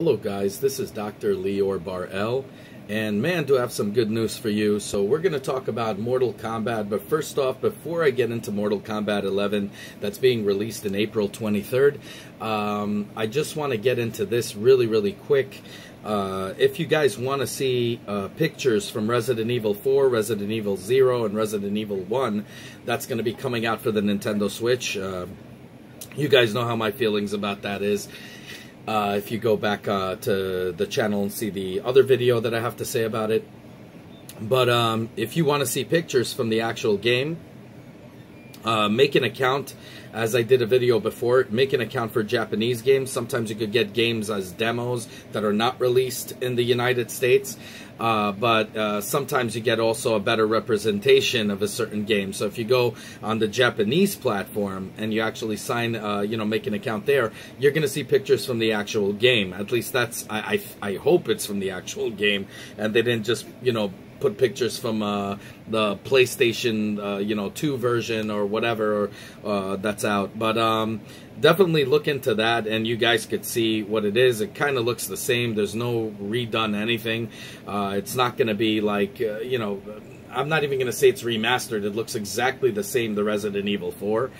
Hello guys, this is Dr. Lior Bar-El, and man, do I have some good news for you. So we're going to talk about Mortal Kombat, but first off, before I get into Mortal Kombat 11 that's being released in April 23rd, I just want to get into this really quick. If you guys want to see pictures from Resident Evil 4, Resident Evil 0, and Resident Evil 1, that's going to be coming out for the Nintendo Switch. You guys know how my feelings about that is. If you go back to the channel and see the other video that I have to say about it. But if you want to see pictures from the actual game, make an account. As I did a video before, make an account for Japanese games. Sometimes you could get games as demos that are not released in the United States. But sometimes you get also a better representation of a certain game. So if you go on the Japanese platform and you actually sign, make an account there, you're going to see pictures from the actual game. At least that's, I hope it's from the actual game. And they didn't just, put pictures from the PlayStation, 2 version or whatever that's out. But definitely look into that, and you guys could see what it is. It kind of looks the same. There's no redone anything. It's not going to be like, I'm not even going to say it's remastered. It looks exactly the same, the Resident Evil 4.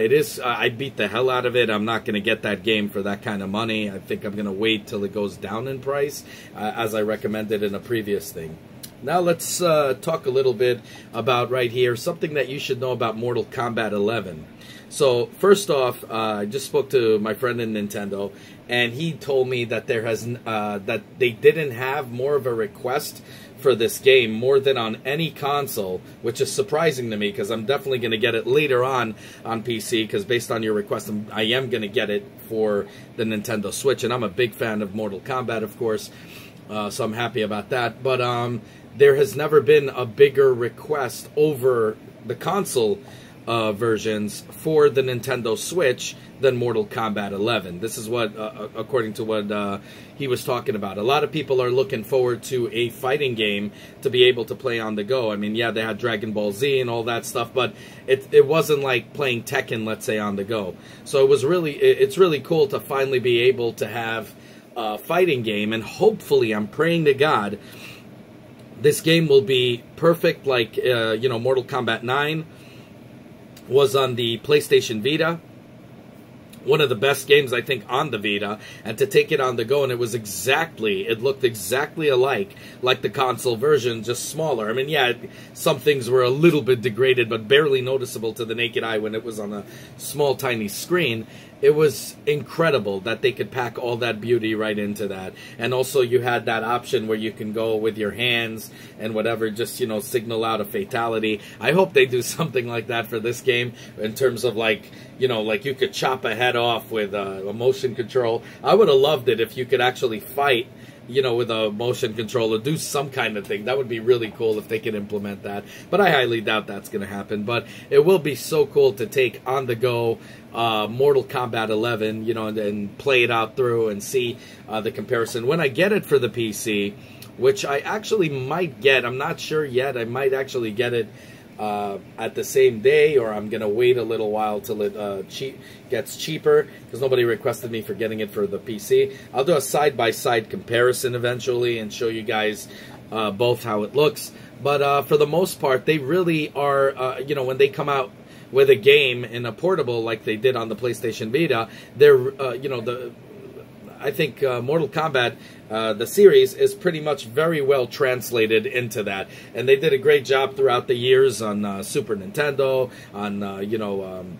It is, I beat the hell out of it. I'm not going to get that game for that kind of money. I think I'm going to wait till it goes down in price, as I recommended in a previous thing. Now let's talk a little bit about right here, something that you should know about Mortal Kombat 11. So first off, I just spoke to my friend in Nintendo, and he told me that that they didn't have more of a request for this game more than on any console, which is surprising to me because I'm definitely going to get it later on PC, because based on your request, I am going to get it for the Nintendo Switch, and I'm a big fan of Mortal Kombat, of course, so I'm happy about that. But there has never been a bigger request over the console versions for the Nintendo Switch than Mortal Kombat 11. This is what, according to what he was talking about. A lot of people are looking forward to a fighting game to be able to play on the go. I mean, yeah, they had Dragon Ball Z and all that stuff, but it wasn't like playing Tekken, let's say, on the go. So it's really cool to finally be able to have a fighting game, and hopefully, I'm praying to God, this game will be perfect like, Mortal Kombat 9 was on the PlayStation Vita. One of the best games, I think, on the Vita. And to take it on the go, and it looked exactly alike, like the console version, just smaller. I mean, yeah, some things were a little bit degraded, but barely noticeable to the naked eye when it was on a small, tiny screen. It was incredible that they could pack all that beauty right into that. And also you had that option where you can go with your hands and whatever, just, signal out a fatality. I hope they do something like that for this game in terms of like you could chop a head off with a motion control. I would have loved it if you could actually fight, with a motion controller, do some kind of thing. That would be really cool if they could implement that. But I highly doubt that's going to happen. But it will be so cool to take on the go Mortal Kombat 11, and play it out through and see the comparison. When I get it for the PC, which I actually might get, I'm not sure yet, I might actually get it at the same day, or I'm going to wait a little while till it gets cheaper, because nobody requested me for getting it for the PC. I'll do a side-by-side comparison eventually and show you guys both how it looks. But for the most part, they really are, when they come out with a game in a portable like they did on the PlayStation Vita, they're, I think Mortal Kombat, the series, is pretty much very well translated into that. And they did a great job throughout the years on Super Nintendo, on,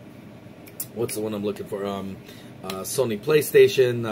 what's the one I'm looking for? Sony PlayStation,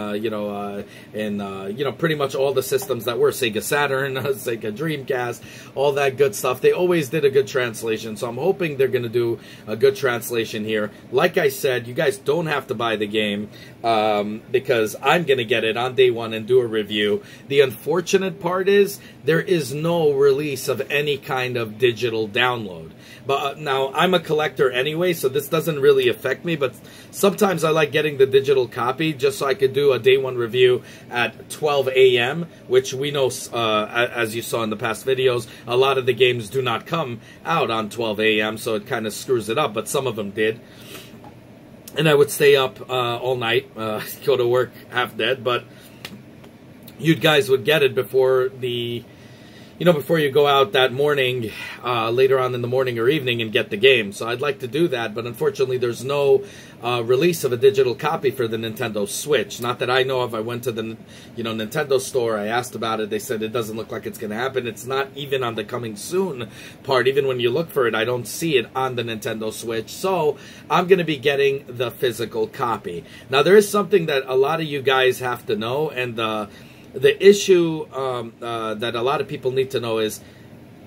and pretty much all the systems that were Sega Saturn, Sega Dreamcast, all that good stuff. They always did a good translation, so I'm hoping they're going to do a good translation here. Like I said, you guys don't have to buy the game, because I'm going to get it on day one and do a review. The unfortunate part is there is no release of any kind of digital download. But now, I'm a collector anyway, so this doesn't really affect me, but sometimes I like getting the digital copy just so I could do a day one review at 12 a.m., which we know, as you saw in the past videos, a lot of the games do not come out on 12 a.m., so it kind of screws it up, but some of them did. And I would stay up all night, go to work half dead, but you guys would get it before the, before you go out that morning, later on in the morning or evening and get the game. So I'd like to do that, but unfortunately there's no release of a digital copy for the Nintendo Switch. Not that I know of. I went to the, Nintendo store. I asked about it. They said it doesn't look like it's going to happen. It's not even on the coming soon part. Even when you look for it, I don't see it on the Nintendo Switch. So I'm going to be getting the physical copy. Now, there is something that a lot of you guys have to know, and the issue that a lot of people need to know is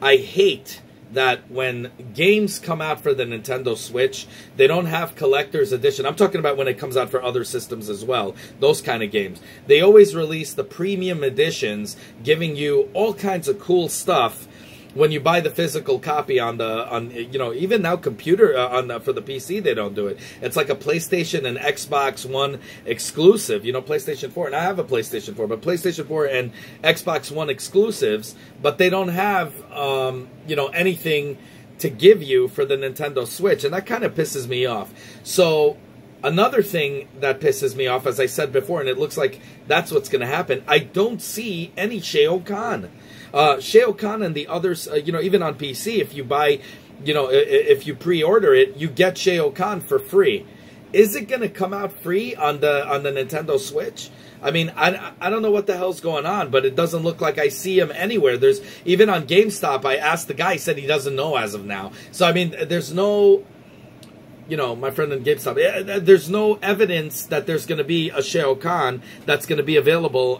I hate that when games come out for the Nintendo Switch, they don't have collector's edition. I'm talking about when it comes out for other systems as well, those kind of games. They always release the premium editions, giving you all kinds of cool stuff when you buy the physical copy even now computer for the PC, they don't do it. It's like a PlayStation and Xbox One exclusive, PlayStation 4. And I have a PlayStation 4, but PlayStation 4 and Xbox One exclusives, but they don't have, anything to give you for the Nintendo Switch. And that kind of pisses me off. So another thing that pisses me off, as I said before, and it looks like that's what's going to happen, I don't see any Shao Kahn. Shao Kahn and the others, even on PC, if you buy, if you pre-order it, you get Shao Kahn for free. Is it going to come out free on the Nintendo Switch? I mean, I don't know what the hell's going on, but it doesn't look like I see him anywhere. There's even on GameStop, I asked the guy, he said he doesn't know as of now. So I mean, there's no, my friend in GameStop, there's no evidence that there's going to be a Shao Kahn that's going to be available,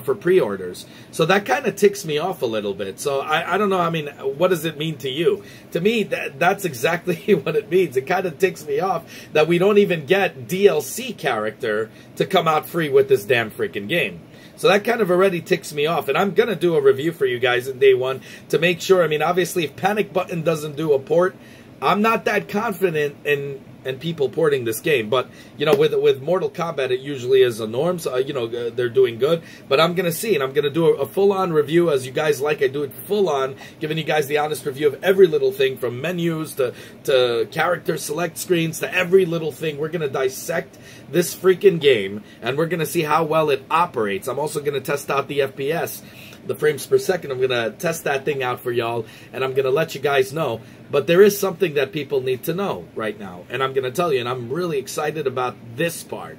for pre-orders. So that kind of ticks me off a little bit. So I don't know. I mean, what does it mean to you? To me, that's exactly what it means. It kind of ticks me off that we don't even get DLC character to come out free with this damn freaking game. So that kind of already ticks me off. And I'm going to do a review for you guys in day one to make sure. I mean, obviously, if Panic Button doesn't do a port, I'm not that confident in people porting this game, but with Mortal Kombat, it usually is a norm. So they're doing good, but I'm gonna see, and I'm gonna do a full-on review as you guys like. I do it full-on, giving you guys the honest review of every little thing, from menus to character select screens to every little thing. We're gonna dissect this freaking game, and we're gonna see how well it operates. I'm also gonna test out the FPS, the frames per second. I'm going to test that thing out for y'all, and I'm going to let you guys know. But there is something that people need to know right now, and I'm going to tell you, and I'm really excited about this part.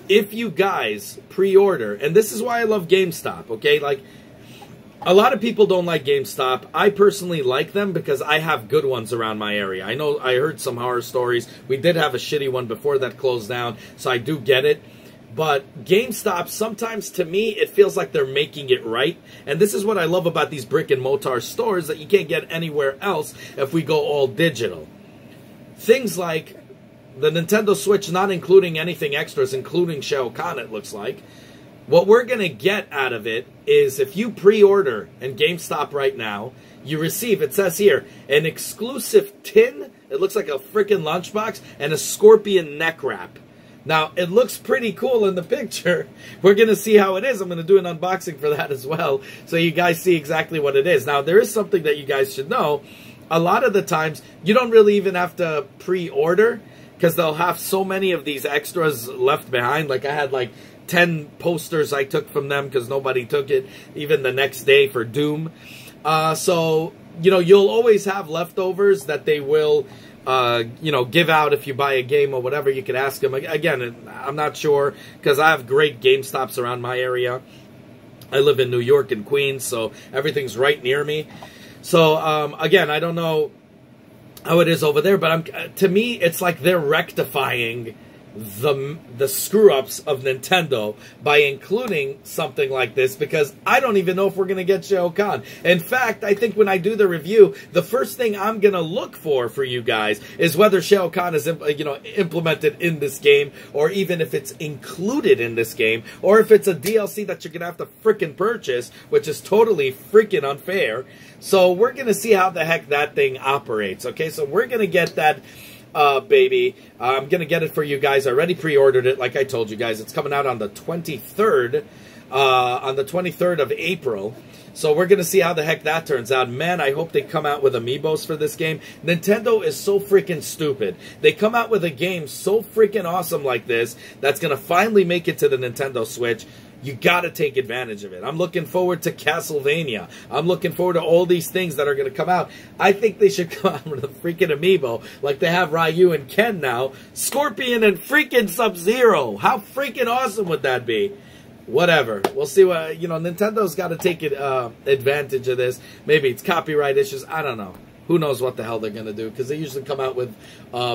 If you guys pre-order, and this is why I love GameStop, okay? Like, a lot of people don't like GameStop. I personally like them because I have good ones around my area. I know I heard some horror stories. We did have a shitty one before that closed down, so I do get it. But GameStop, sometimes to me, it feels like they're making it right. And this is what I love about these brick and mortar stores that you can't get anywhere else if we go all digital. Things like the Nintendo Switch not including anything extras, including Shao Kahn, it looks like. What we're going to get out of it is if you pre-order in GameStop right now, you receive, it says here, an exclusive tin. It looks like a freaking lunchbox and a scorpion neck wrap. Now, it looks pretty cool in the picture. We're going to see how it is. I'm going to do an unboxing for that as well, so you guys see exactly what it is. Now, there is something that you guys should know. A lot of the times, you don't really even have to pre-order, because they'll have so many of these extras left behind. Like, I had like 10 posters I took from them because nobody took it, even the next day for Doom. So, you'll always have leftovers that they will give out if you buy a game or whatever. You could ask them. Again, I'm not sure, because I have great GameStops around my area. I live in New York and Queens, so everything's right near me. So, again, I don't know how it is over there, but to me, it's like they're rectifying the screw-ups of Nintendo by including something like this, because I don't even know if we're going to get Shao Kahn. In fact, I think when I do the review, the first thing I'm going to look for you guys is whether Shao Kahn is implemented in this game, or even if it's included in this game, or if it's a DLC that you're going to have to frickin' purchase, which is totally freaking unfair. So we're going to see how the heck that thing operates, okay? So we're going to get that baby. I'm going to get it for you guys. I already pre-ordered it, like I told you guys. It's coming out on the 23rd, of April. So we're going to see how the heck that turns out. Man, I hope they come out with amiibos for this game. Nintendo is so freaking stupid. They come out with a game so freaking awesome like this that's going to finally make it to the Nintendo Switch. you got to take advantage of it. I'm looking forward to Castlevania. I'm looking forward to all these things that are going to come out. I think they should come out with a freaking amiibo like they have Ryu and Ken now. Scorpion and freaking Sub-Zero. How freaking awesome would that be? Whatever. We'll see what, you know, Nintendo's got to take advantage of this. Maybe it's copyright issues. I don't know. Who knows what the hell they're going to do, because they usually come out with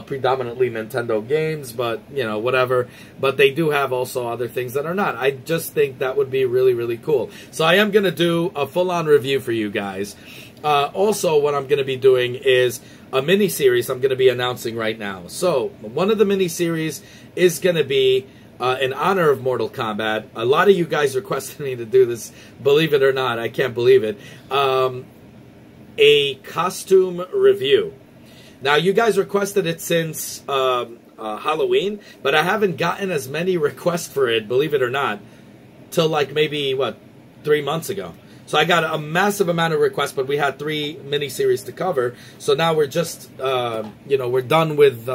predominantly Nintendo games, but, you know, whatever. But they do have also other things that are not. I just think that would be really, really cool. So I am going to do a full-on review for you guys. Also, what I'm going to be doing is a mini-series I'm going to be announcing right now. So one of the mini-series is going to be in honor of Mortal Kombat. A lot of you guys requested me to do this, believe it or not. I can't believe it. A costume review. Now, you guys requested it since Halloween, but I haven't gotten as many requests for it, believe it or not, till like maybe, what, 3 months ago. So I got a massive amount of requests, but we had 3 miniseries to cover. So now we're just, you know, we're done with,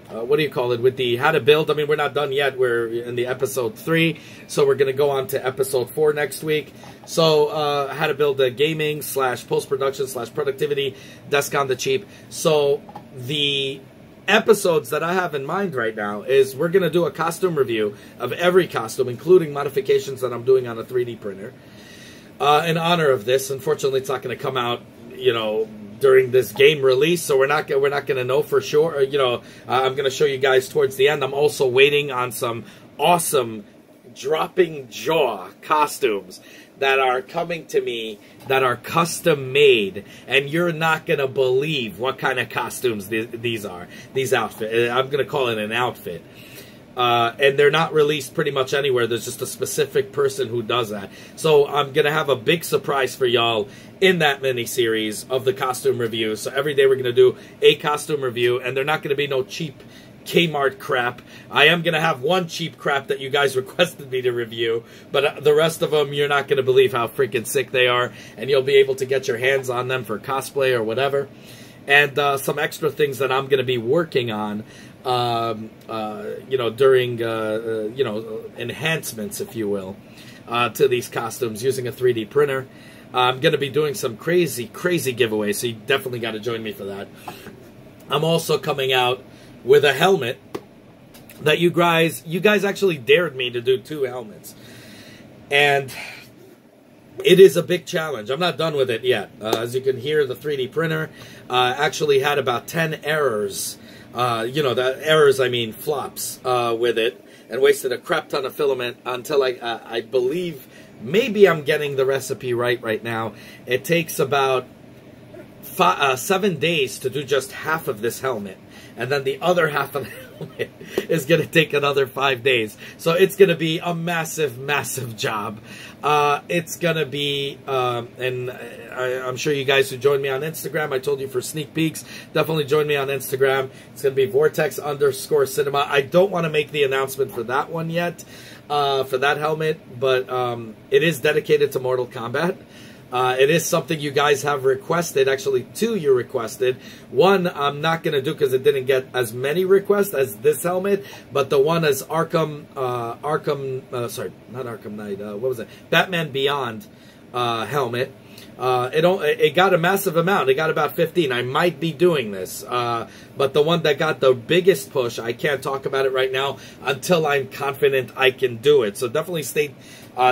what do you call it, with the how to build. I mean, we're not done yet. We're in the episode 3, so we're going to go on to episode 4 next week. So how to build a gaming / post-production / productivity desk on the cheap. So the episodes that I have in mind right now is we're going to do a costume review of every costume, including modifications that I'm doing on a 3D printer. In honor of this, unfortunately, it's not going to come out, you know, during this game release, so we're not going to know for sure. You know, I'm going to show you guys towards the end. I'm also waiting on some awesome dropping jaw costumes that are coming to me that are custom made, and you're not going to believe what kind of costumes these are. These outfits. I'm going to call it an outfit. And they're not released pretty much anywhere. There's just a specific person who does that. So I'm going to have a big surprise for y'all in that mini-series of the costume review. So every day we're going to do a costume review, and they're not going to be no cheap Kmart crap. I am going to have one cheap crap that you guys requested me to review, but the rest of them, you're not going to believe how freaking sick they are, and you'll be able to get your hands on them for cosplay or whatever. And some extra things that I'm going to be working on, you know, during, you know, enhancements, if you will, to these costumes using a 3D printer. I'm going to be doing some crazy, crazy giveaways, so you definitely got to join me for that. I'm also coming out with a helmet that you guys actually dared me to do 2 helmets. And it is a big challenge. I'm not done with it yet. As you can hear, the 3D printer actually had about 10 errors. You know, the errors, I mean flops with it, and wasted a crap ton of filament until I believe, maybe I'm getting the recipe right now. It takes about 7 days to do just half of this helmet. And then the other half of the helmet is going to take another 5 days. So it's going to be a massive, massive job. It's going to be, and I'm sure you guys who joined me on Instagram, I told you for sneak peeks, definitely join me on Instagram. It's going to be Vortex_Cinema. I don't want to make the announcement for that one yet, for that helmet, but it is dedicated to Mortal Kombat. It is something you guys have requested. Actually, 2 you requested. One I'm not going to do because it didn't get as many requests as this helmet. But the one is sorry, not Arkham Knight. What was it? Batman Beyond helmet. It got a massive amount. It got about 15. I might be doing this. But the one that got the biggest push, I can't talk about it right now until I'm confident I can do it. So definitely stay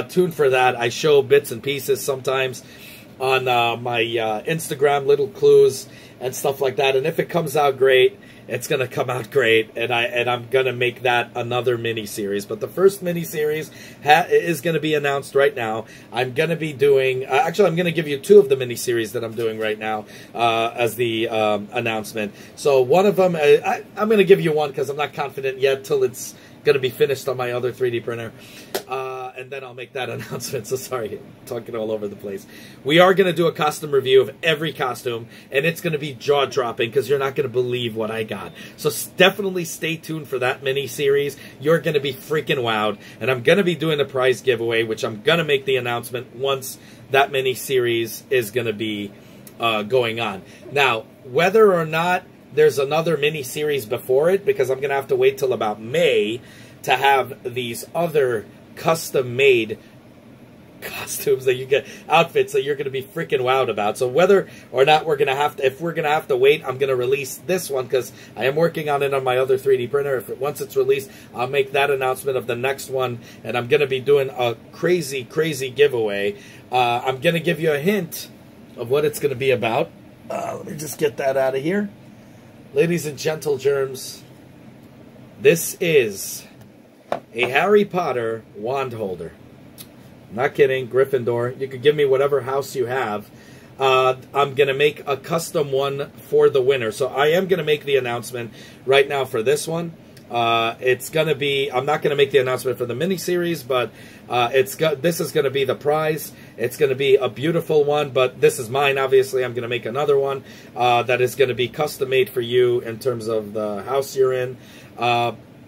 tuned for that. I show bits and pieces sometimes on my Instagram, little clues and stuff like that. And if it comes out great, it's going to come out great, and I'm going to make that another mini-series. But the first mini-series is going to be announced right now. I'm going to be doing... actually, I'm going to give you 2 of the mini-series that I'm doing right now as the announcement. So one of them... I'm going to give you one because I'm not confident yet till it's going to be finished on my other 3D printer. And then I'll make that announcement. So sorry, I'm talking all over the place. We are going to do a costume review of every costume, and it's going to be jaw-dropping because you're not going to believe what I got. So definitely stay tuned for that mini-series. You're going to be freaking wowed. And I'm going to be doing a prize giveaway, which I'm going to make the announcement once that mini-series is going to be going on. Now, whether or not there's another mini-series before it, because I'm going to have to wait till about May to have these other custom-made costumes that you get, outfits that you're going to be freaking wowed about. So whether or not we're going to have to, if we're going to have to wait, I'm going to release this one because I am working on it on my other 3D printer. Once it's released, I'll make that announcement of the next one, and I'm going to be doing a crazy, crazy giveaway. I'm going to give you a hint of what it's going to be about. Let me just get that out of here. Ladies and gentle germs, this is a Harry Potter wand holder. Not kidding, Gryffindor. You could give me whatever house you have. I'm going to make a custom one for the winner. So I am going to make the announcement right now for this one. It's going to be, I'm not going to make the announcement for the miniseries, but this is going to be the prize. It's going to be a beautiful one, but this is mine, obviously. I'm going to make another one that is going to be custom made for you in terms of the house you're in.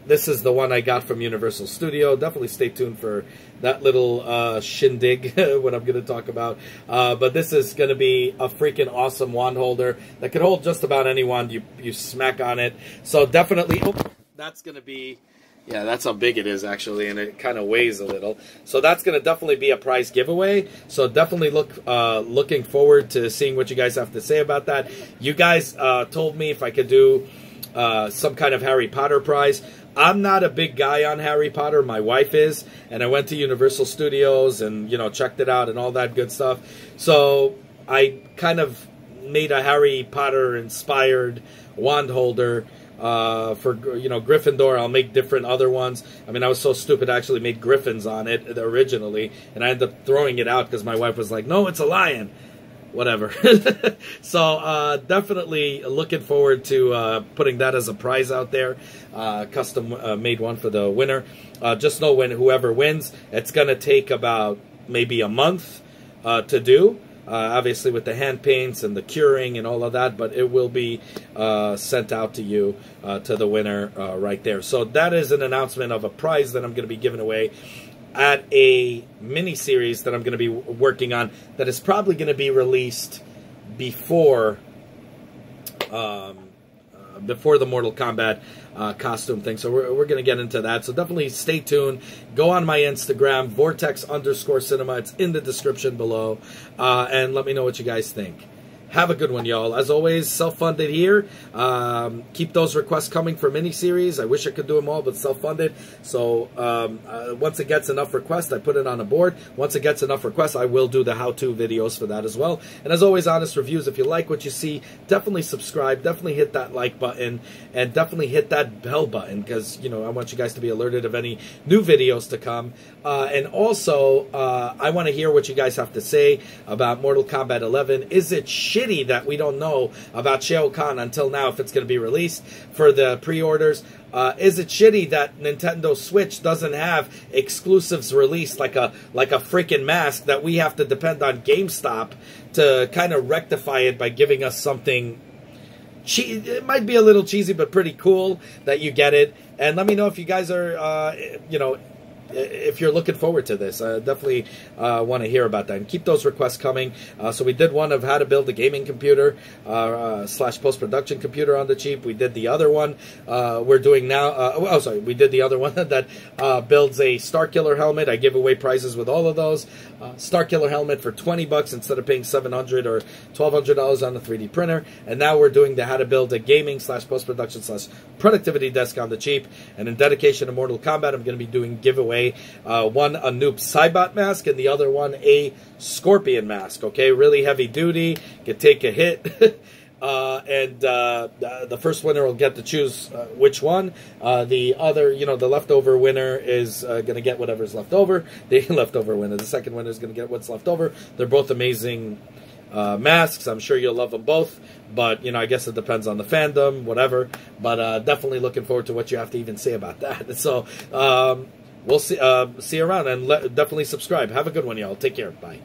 This is the one I got from Universal Studio. Definitely stay tuned for that little shindig, what I'm going to talk about. But this is going to be a freaking awesome wand holder that can hold just about any wand you smack on it. So definitely, oh, that's going to be, yeah, that's how big it is actually, and it kind of weighs a little. So that's going to definitely be a prize giveaway. So definitely looking forward to seeing what you guys have to say about that. You guys told me if I could do some kind of Harry Potter prize. I'm not a big guy on Harry Potter. My wife is, and I went to Universal Studios and, you know, checked it out and all that good stuff. So I kind of made a Harry Potter inspired wand holder for, you know, Gryffindor. I'll make different other ones. I mean, I was so stupid, I actually made griffins on it originally, and I ended up throwing it out because my wife was like, no, it's a lion. Whatever. So definitely looking forward to putting that as a prize out there. Custom made one for the winner. Just know when whoever wins, it's going to take about maybe a month to do. Obviously with the hand paints and the curing and all of that, but it will be sent out to you, to the winner right there. So that is an announcement of a prize that I'm going to be giving away at a mini-series that I'm going to be working on that is probably going to be released before before the Mortal Kombat costume thing. So we're going to get into that. So definitely stay tuned. Go on my Instagram, vortex_cinema. It's in the description below. And let me know what you guys think. Have a good one, y'all. As always, self-funded here. Keep those requests coming for miniseries. I wish I could do them all, but self-funded. So once it gets enough requests, I put it on a board. Once it gets enough requests, I will do the how-to videos for that as well. And as always, honest reviews. If you like what you see, definitely subscribe. Definitely hit that like button. And definitely hit that bell button because, you know, I want you guys to be alerted of any new videos to come. And also, I want to hear what you guys have to say about Mortal Kombat 11. Is it shitty that we don't know about Shao Kahn until now if it's going to be released for the pre-orders? Is it shitty that Nintendo Switch doesn't have exclusives released like a freaking mask that we have to depend on GameStop to kind of rectify it by giving us something? It might be a little cheesy, but pretty cool that you get it. And let me know if you guys are, you know, if you're looking forward to this. I definitely want to hear about that. And keep those requests coming. So we did one of how to build a gaming computer slash post-production computer on the cheap. We did the other one we're doing now. We did the other one that builds a Starkiller helmet. I give away prizes with all of those. Starkiller helmet for 20 bucks instead of paying $700 or $1,200 on the 3D printer. And now we're doing the how to build a gaming slash post-production slash productivity desk on the cheap. And in dedication to Mortal Kombat, I'm going to be doing giveaway. One a Noob Cybot mask and the other one a Scorpion mask. Okay, really heavy duty, can take a hit. And the first winner will get to choose which one. The other, you know, the leftover winner is going to get whatever's left over. The leftover winner, the second winner is going to get what's left over. They're both amazing masks. I'm sure you'll love them both. But, you know, I guess it depends on the fandom, whatever. But definitely looking forward to what you have to even say about that. So, we'll see you around, and definitely subscribe. Have a good one, y'all. Take care. Bye.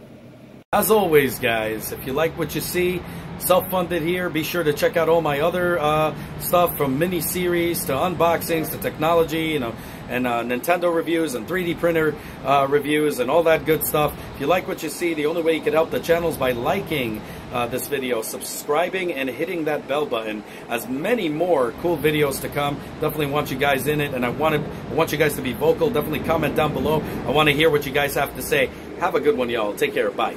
As always, guys, if you like what you see, self-funded here, be sure to check out all my other stuff, from mini-series to unboxings to technology, you know, and Nintendo reviews and 3D printer reviews and all that good stuff. If you like what you see, the only way you can help the channel is by liking this video, subscribing and hitting that bell button, as many more cool videos to come. Definitely want you guys in it, and I want you guys to be vocal. Definitely comment down below. I want to hear what you guys have to say. Have a good one, y'all. Take care. Bye.